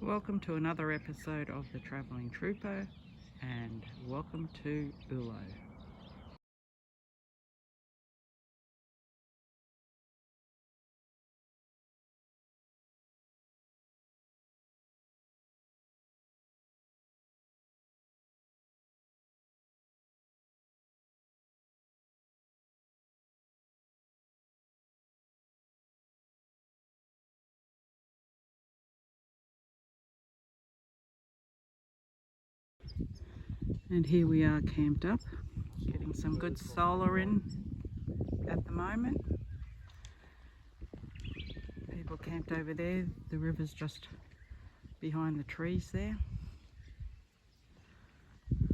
Welcome to another episode of The Travelling Trooper, and welcome to Eulo. And here we are camped up, getting some good solar in at the moment. People camped over there, the river's just behind the trees there. A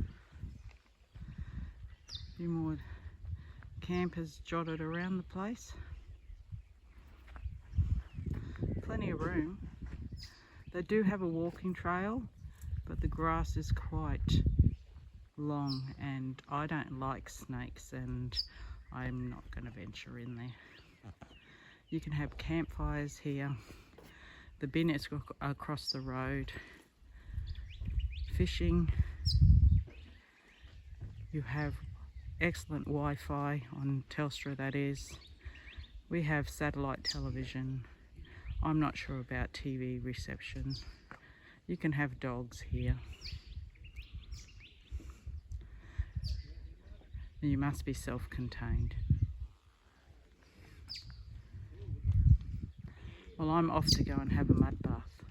few more campers jotted around the place. Plenty of room. They do have a walking trail, but the grass is quite long and I don't like snakes and I'm not going to venture in there. You can have campfires here. The bin is across the road. Fishing. You have excellent Wi-Fi on Telstra, that is. We have satellite television. I'm not sure about TV reception. You can have dogs here. You must be self-contained. Well, I'm off to go and have a mud bath.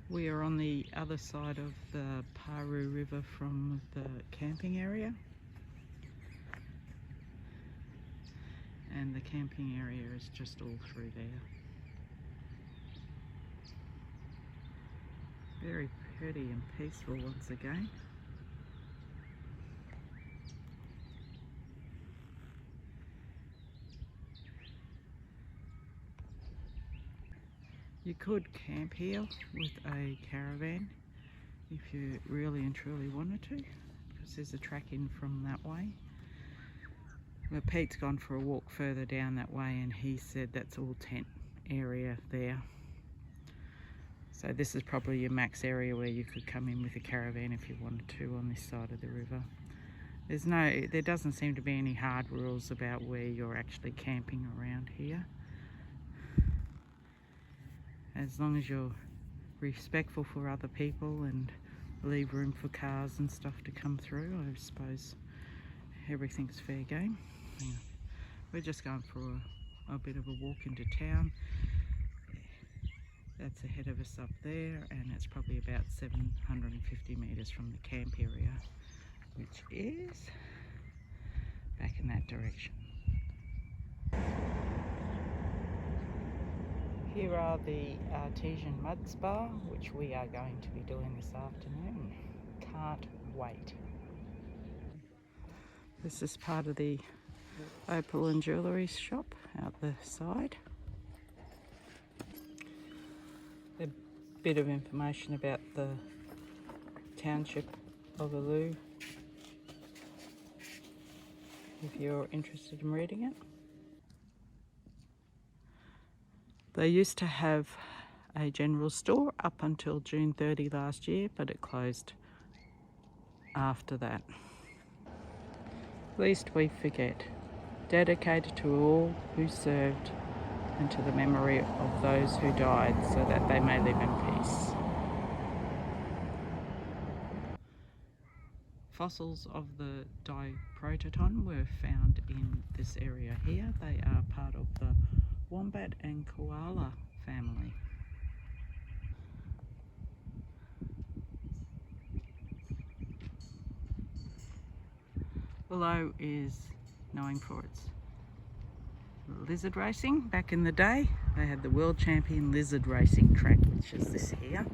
We are on the other side of the Paroo River from the camping area. And the camping area is just all through there. Very pretty and peaceful once again. You could camp here with a caravan if you really and truly wanted to, because there's a track in from that way. But Pete's gone for a walk further down that way and he said that's all tent area there. So this is probably your max area where you could come in with a caravan if you wanted to on this side of the river. There doesn't seem to be any hard rules about where you're actually camping around here. As long as you're respectful for other people and leave room for cars and stuff to come through, I suppose everything's fair game. Yeah. We're just going for a bit of a walk into town. That's ahead of us up there, and it's probably about 750 metres from the camp area, which is back in that direction. Here are the artesian mud spa, which we are going to be doing this afternoon. Can't wait. This is part of the opal and jewellery shop out the side. A bit of information about the township of Eulo, if you're interested in reading it. They used to have a general store up until June 30 last year, but it closed after that. Lest we forget, dedicated to all who served and to the memory of those who died, so that they may live in peace. Fossils of the Diprotodon were found in this area here. They are part of the wombat and koala family. Eulo is known for its lizard racing. Back in the day, they had the world champion lizard racing track, which is this here.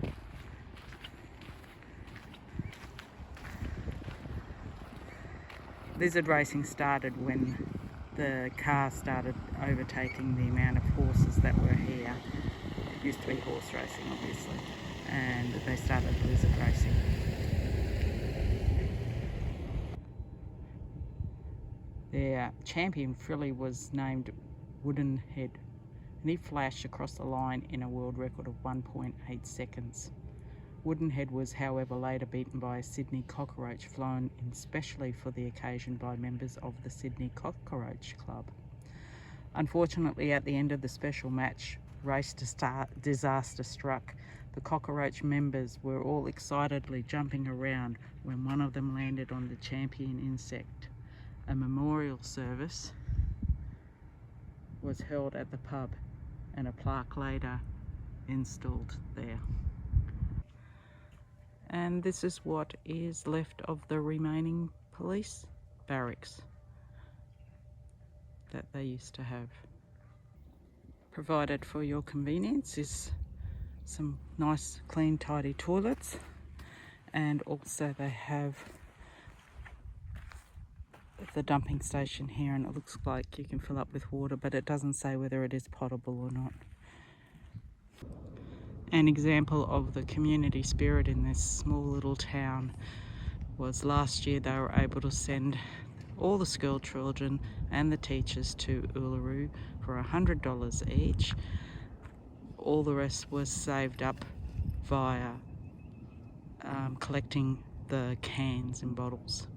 Lizard racing started when the car started overtaking the amount of horses that were here. It used to be horse racing, obviously, and they started lizard racing. Their champion filly was named Wooden Head, and he flashed across the line in a world record of 1.8 seconds. Woodenhead was, however, later beaten by a Sydney cockroach flown in specially for the occasion by members of the Sydney Cockroach Club. Unfortunately, at the end of the special match, race disaster struck. The cockroach members were all excitedly jumping around when one of them landed on the champion insect. A memorial service was held at the pub and a plaque later installed there. And this is what is left of the remaining police barracks that they used to have. Provided for your convenience is some nice, clean, tidy toilets, and also they have the dumping station here, and it looks like you can fill up with water, but it doesn't say whether it is potable or not. An example of the community spirit in this small little town was last year they were able to send all the school children and the teachers to Uluru for $100 each. All the rest was saved up via collecting the cans and bottles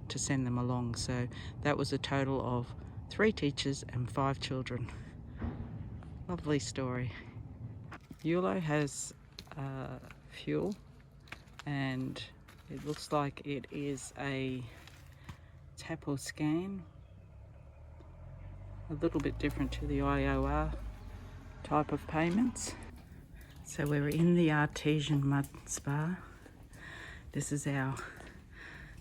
to send them along. So that was a total of 3 teachers and 5 children. Lovely story. Eulo has fuel, and it looks like it is a tap or scan, a little bit different to the IOR type of payments. So we're in the artesian mud spa. This is our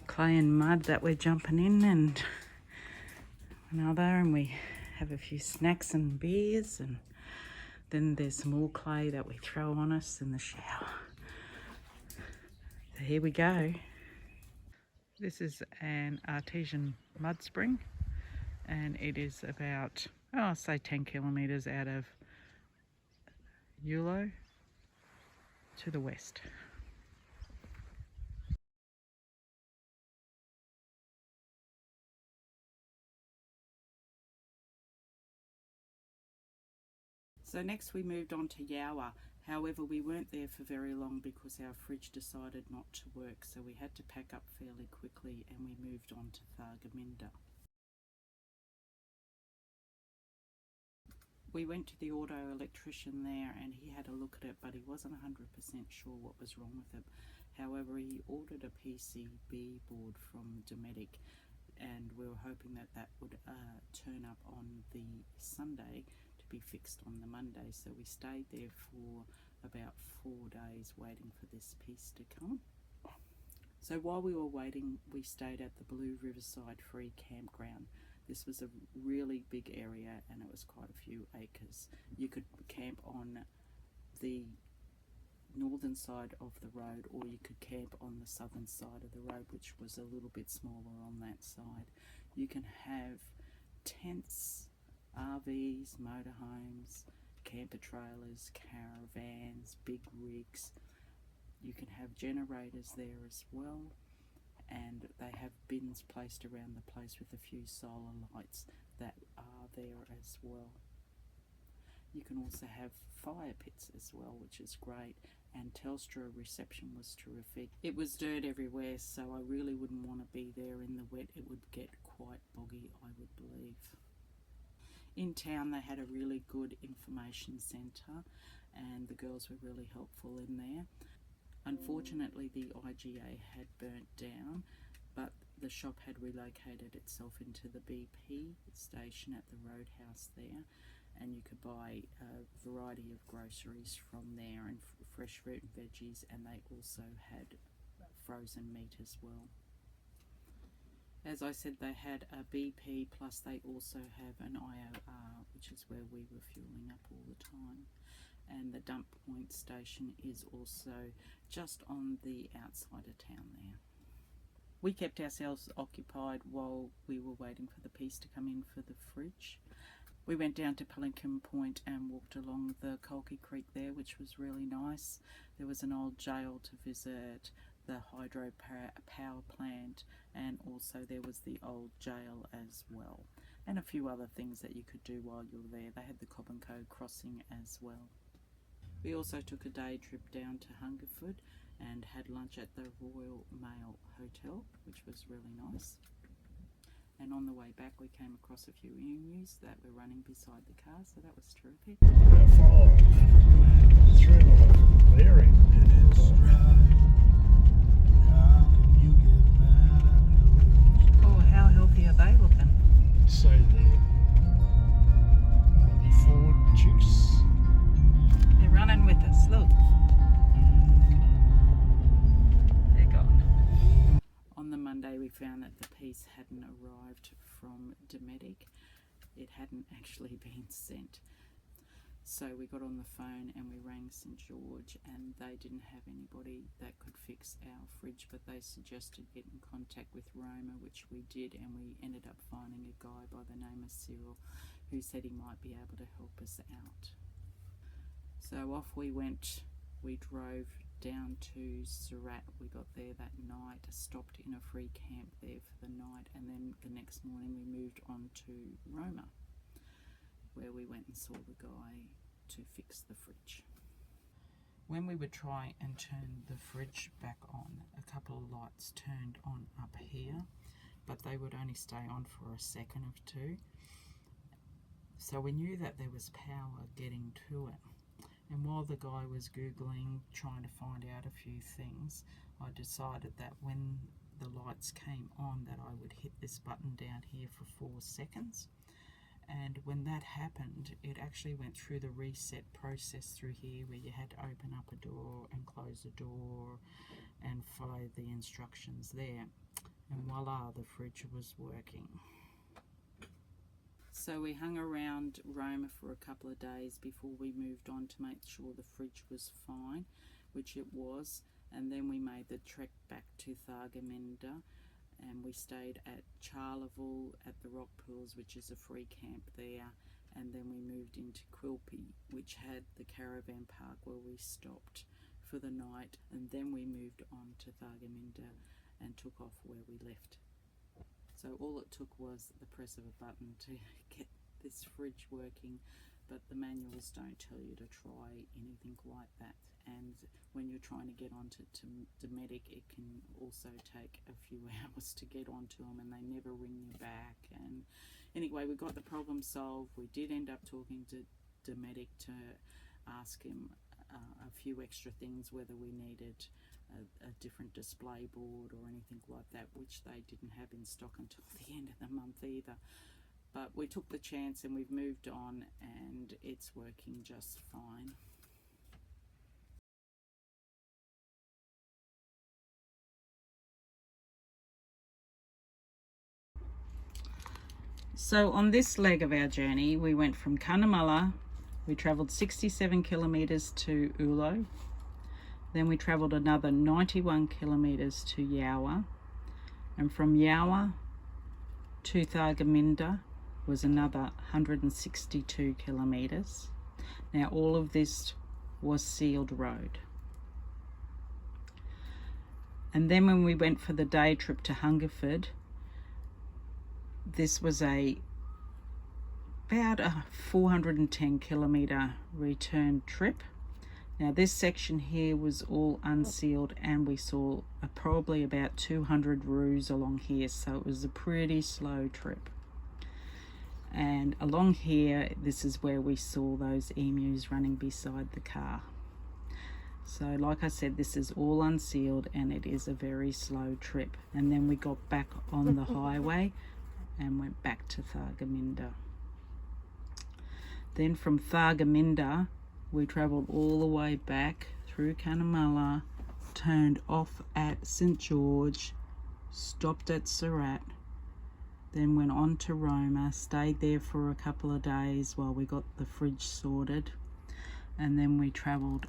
clay and mud that we're jumping in, and we have a few snacks and beers, and then there's some more clay that we throw on us in the shower. So here we go. This is an artesian mud spring, and it is about, say 10 kilometres out of Eulo to the west. So next we moved on to Yowa. However, we weren't there for very long because our fridge decided not to work, so we had to pack up fairly quickly and we moved on to Thargomindah. We went to the auto electrician there and he had a look at it, but he wasn't 100% sure what was wrong with it. However, he ordered a PCB board from Dometic, and we were hoping that that would turn up on the Sunday to be fixed on the Monday. So we stayed there for about 4 days waiting for this piece to come. So while we were waiting, we stayed at the Blue Riverside Free Campground. This was a really big area and it was quite a few acres. You could camp on the northern side of the road, or you could camp on the southern side of the road, which was a little bit smaller on that side. You can have tents, RVs, motorhomes, camper trailers, caravans, big rigs. You can have generators there as well, and they have bins placed around the place with a few solar lights that are there as well. You can also have fire pits as well, which is great, and Telstra reception was terrific. It was dirt everywhere, so I really wouldn't want to be there in the wet. It would get quite boggy, I would believe. In town they had a really good information centre and the girls were really helpful in there. Unfortunately, the IGA had burnt down, but the shop had relocated itself into the BP station at the roadhouse there, and you could buy a variety of groceries from there and fresh fruit and veggies, and they also had frozen meat as well. As I said, they had a BP, plus they also have an IOR, which is where we were fueling up all the time. And the dump point station is also just on the outside of town there. We kept ourselves occupied while we were waiting for the piece to come in for the fridge. We went down to Pelican Point and walked along the Quirky Creek there, which was really nice. There was an old jail to visit, the hydro power plant, and also there was the old jail as well. and a few other things that you could do while you were there. They had the Cobb and Co crossing as well. We also took a day trip down to Hungerford and had lunch at the Royal Mail Hotel, which was really nice. And on the way back we came across a few emus that were running beside the car, so that was terrific. Through the layering. It is dry. How can you get mad at Oh, how healthy are they looking? So the forward chicks. They're running with us, look. They're gone. On the Monday we found that the piece hadn't arrived from Dometic. It hadn't actually been sent. So we got on the phone and we rang St George, and they didn't have anybody that could fix our fridge, but they suggested getting in contact with Roma, which we did, and we ended up finding a guy by the name of Cyril who said he might be able to help us out. So off we went. We drove down to Surat. We got there that night, stopped in a free camp there for the night, and then the next morning we moved on to Roma, where we went and saw the guy to fix the fridge. When we would try and turn the fridge back on, a couple of lights turned on up here, but they would only stay on for a second or two. So we knew that there was power getting to it. And while the guy was Googling, trying to find out a few things, I decided that when the lights came on that I would hit this button down here for 4 seconds. And when that happened, it actually went through the reset process through here, where you had to open up a door and close a door and follow the instructions there. And voila, the fridge was working. So we hung around Roma for a couple of days before we moved on to make sure the fridge was fine, which it was. And then we made the trek back to Thargomindah, and we stayed at Charleville at the Rock Pools, which is a free camp there. And then we moved into Quilpie, which had the caravan park where we stopped for the night. And then we moved on to Thargomindah and took off where we left. So all it took was the press of a button to get this fridge working, but the manuals don't tell you to try anything like that. And when you're trying to get onto Dometic, it can also take a few hours to get onto them, and they never ring you back. And anyway, we got the problem solved. We did end up talking to Dometic to ask him a few extra things, whether we needed a different display board or anything like that, which they didn't have in stock until the end of the month either. But we took the chance and we've moved on, and it's working just fine. So on this leg of our journey, we went from Cunnamulla, we travelled 67 kilometres to Eulo. Then we travelled another 91 kilometres to Yowa, and from Yowa to Thargomindah was another 162 kilometres. Now all of this was sealed road. And then when we went for the day trip to Hungerford, this was about a 410 kilometre return trip. Now this section here was all unsealed, and we saw probably about 200 roos along here, so it was a pretty slow trip. And along here, this is where we saw those emus running beside the car. So like I said, this is all unsealed and it is a very slow trip. And then we got back on the highway and went back to Thargomindah. Then from Thargomindah, we travelled all the way back through Cunnamulla, turned off at St George, stopped at Surat, then went on to Roma, stayed there for a couple of days while we got the fridge sorted, and then we travelled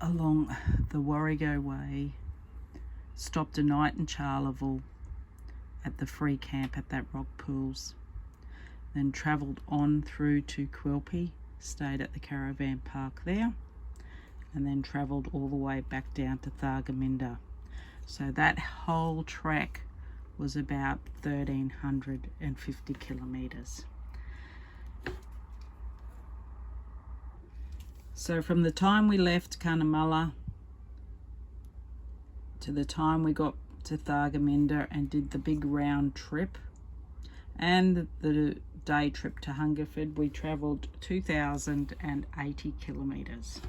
along the Warrego Way, stopped a night in Charleville at the free camp at that Rock Pools, then travelled on through to Quilpie, stayed at the caravan park there, and then travelled all the way back down to Thargomindah. So that whole trek was about 1,350 kilometres. So from the time we left Cunnamulla to the time we got to Thargomindah and did the big round trip and the day trip to Hungerford, we travelled 2,080 kilometres.